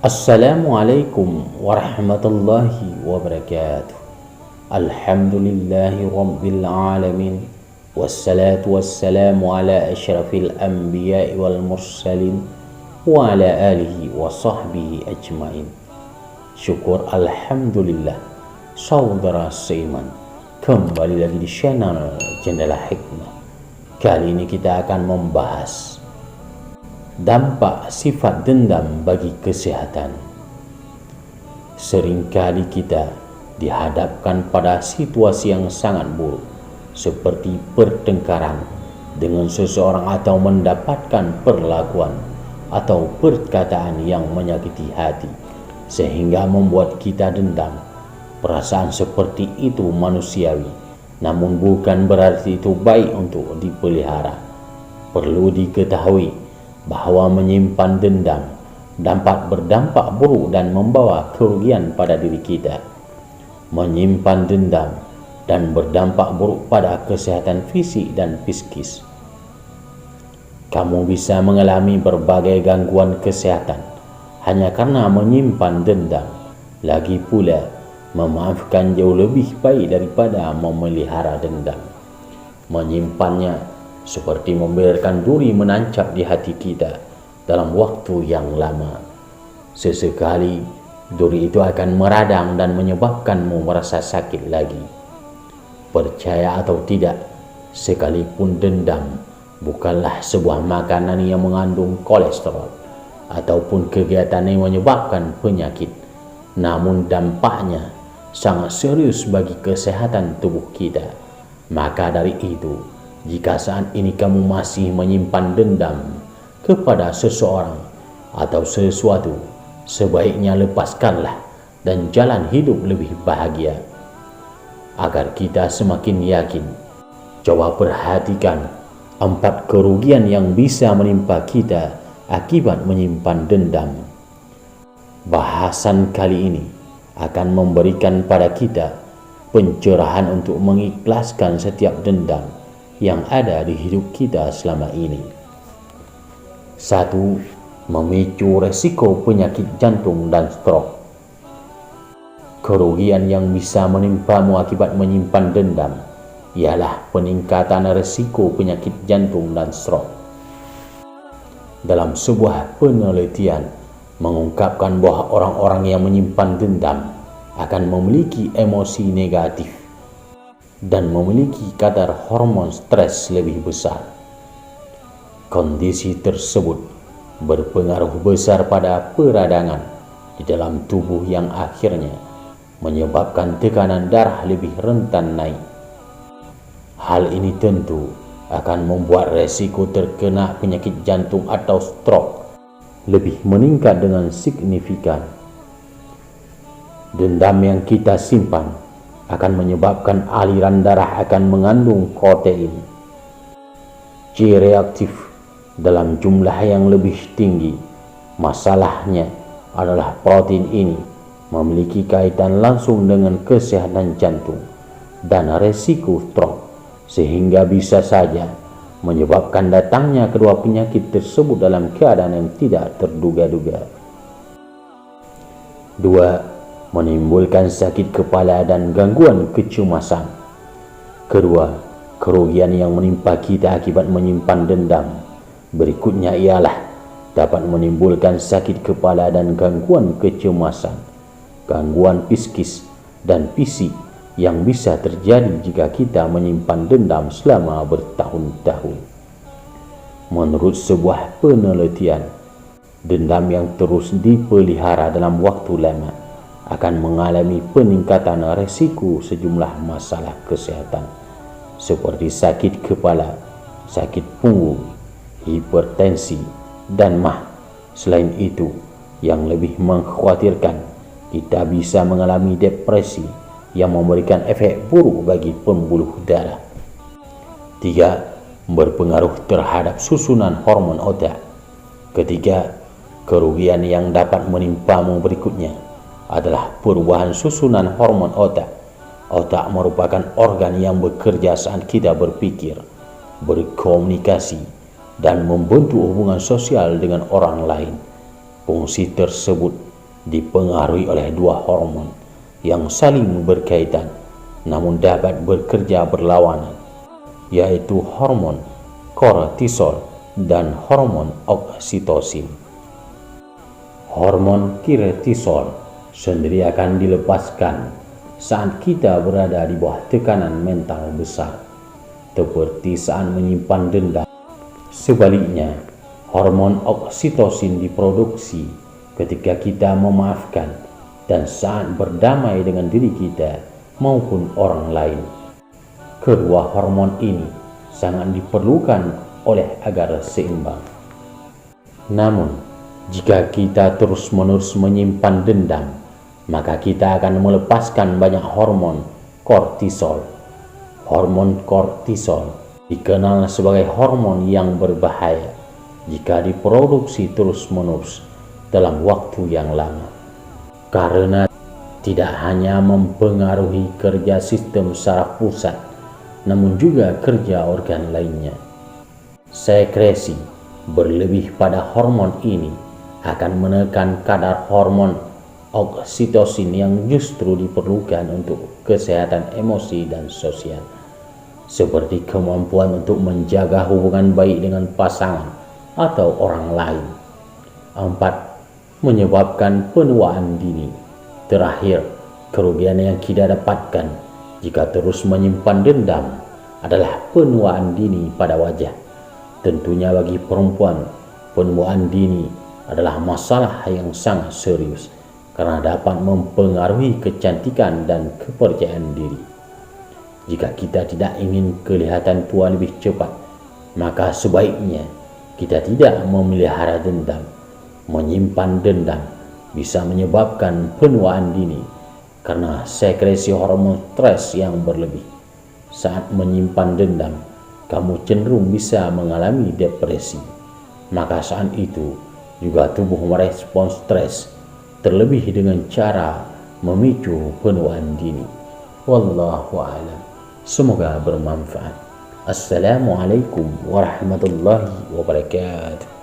Assalamualaikum warahmatullahi wabarakatuh. Alhamdulillahi rabbil alamin. Wassalatu wassalamu ala asyrafil anbiya'i wal mursalin wa ala alihi wa sahbihi ajmain. Syukur alhamdulillah, saudara seiman, kembali lagi di channel Jendela Hikmah. Kali ini kita akan membahas dampak sifat dendam bagi kesehatan. Seringkali kita dihadapkan pada situasi yang sangat buruk, seperti pertengkaran dengan seseorang atau mendapatkan perlakuan atau perkataan yang menyakiti hati, sehingga membuat kita dendam. Perasaan seperti itu manusiawi, namun bukan berarti itu baik untuk dipelihara. Perlu diketahui bahwa menyimpan dendam dapat berdampak buruk dan membawa kerugian pada diri kita. Menyimpan dendam dan berdampak buruk pada kesehatan fisik dan psikis. Kamu bisa mengalami berbagai gangguan kesehatan hanya karena menyimpan dendam. Lagi pula, memaafkan jauh lebih baik daripada memelihara dendam. Menyimpannya seperti membiarkan duri menancap di hati kita dalam waktu yang lama. Sesekali duri itu akan meradang dan menyebabkanmu merasa sakit lagi. Percaya atau tidak, sekalipun dendam bukanlah sebuah makanan yang mengandung kolesterol ataupun kegiatan yang menyebabkan penyakit, namun dampaknya sangat serius bagi kesehatan tubuh kita. Maka dari itu, jika saat ini kamu masih menyimpan dendam kepada seseorang atau sesuatu, sebaiknya lepaskanlah dan jalan hidup lebih bahagia. Agar kita semakin yakin, coba perhatikan 4 kerugian yang bisa menimpa kita akibat menyimpan dendam. Bahasan kali ini akan memberikan pada kita pencerahan untuk mengikhlaskan setiap dendam yang ada di hidup kita selama ini. 1. Memicu resiko penyakit jantung dan stroke. Kerugian yang bisa menimpamu akibat menyimpan dendam ialah peningkatan resiko penyakit jantung dan stroke. Dalam sebuah penelitian mengungkapkan bahwa orang-orang yang menyimpan dendam akan memiliki emosi negatif dan memiliki kadar hormon stres lebih besar. Kondisi tersebut berpengaruh besar pada peradangan di dalam tubuh yang akhirnya menyebabkan tekanan darah lebih rentan naik. Hal ini tentu akan membuat resiko terkena penyakit jantung atau stroke lebih meningkat dengan signifikan. Dendam yang kita simpan akan menyebabkan aliran darah akan mengandung protein C-reaktif dalam jumlah yang lebih tinggi. Masalahnya adalah protein ini memiliki kaitan langsung dengan kesehatan jantung dan resiko stroke, sehingga bisa saja menyebabkan datangnya kedua penyakit tersebut dalam keadaan yang tidak terduga-duga. 2. Menimbulkan sakit kepala dan gangguan kecemasan. Kedua kerugian yang menimpa kita akibat menyimpan dendam berikutnya ialah dapat menimbulkan sakit kepala dan gangguan kecemasan, gangguan psikis dan fisik yang bisa terjadi jika kita menyimpan dendam selama bertahun-tahun. Menurut sebuah penelitian, dendam yang terus dipelihara dalam waktu lama akan mengalami peningkatan resiko sejumlah masalah kesehatan seperti sakit kepala, sakit punggung, hipertensi, dan mah. Selain itu, yang lebih mengkhawatirkan, kita bisa mengalami depresi yang memberikan efek buruk bagi pembuluh darah. 3. Berpengaruh terhadap susunan hormon otak. Ketiga, kerugian yang dapat menimpamu berikutnya adalah perubahan susunan hormon otak. Otak merupakan organ yang bekerja saat kita berpikir, berkomunikasi, dan membentuk hubungan sosial dengan orang lain. Fungsi tersebut dipengaruhi oleh dua hormon yang saling berkaitan namun dapat bekerja berlawanan, yaitu hormon kortisol dan hormon oksitosin. Hormon kortisol sendiri akan dilepaskan saat kita berada di bawah tekanan mental besar, seperti saat menyimpan dendam. Sebaliknya, hormon oksitosin diproduksi ketika kita memaafkan dan saat berdamai dengan diri kita maupun orang lain. Kedua hormon ini sangat diperlukan oleh agar seimbang. Namun, jika kita terus-menerus menyimpan dendam, maka kita akan melepaskan banyak hormon kortisol. Hormon kortisol dikenal sebagai hormon yang berbahaya jika diproduksi terus-menerus dalam waktu yang lama, karena tidak hanya mempengaruhi kerja sistem saraf pusat, namun juga kerja organ lainnya. Sekresi berlebih pada hormon ini akan menekan kadar hormon oksitosin yang justru diperlukan untuk kesehatan emosi dan sosial, seperti kemampuan untuk menjaga hubungan baik dengan pasangan atau orang lain. 4. Menyebabkan penuaan dini. Terakhir, kerugian yang kita dapatkan jika terus menyimpan dendam adalah penuaan dini pada wajah. Tentunya bagi perempuan, penuaan dini adalah masalah yang sangat serius karena dapat mempengaruhi kecantikan dan kepercayaan diri. Jika kita tidak ingin kelihatan tua lebih cepat, maka sebaiknya kita tidak memelihara dendam. Menyimpan dendam bisa menyebabkan penuaan dini karena sekresi hormon stres yang berlebih. Saat menyimpan dendam, kamu cenderung bisa mengalami depresi. Maka saat itu juga tubuh merespons stres, terlebih dengan cara memicu penuaan dini. Wallahu a'lam. Semoga bermanfaat. Assalamualaikum warahmatullahi wabarakatuh.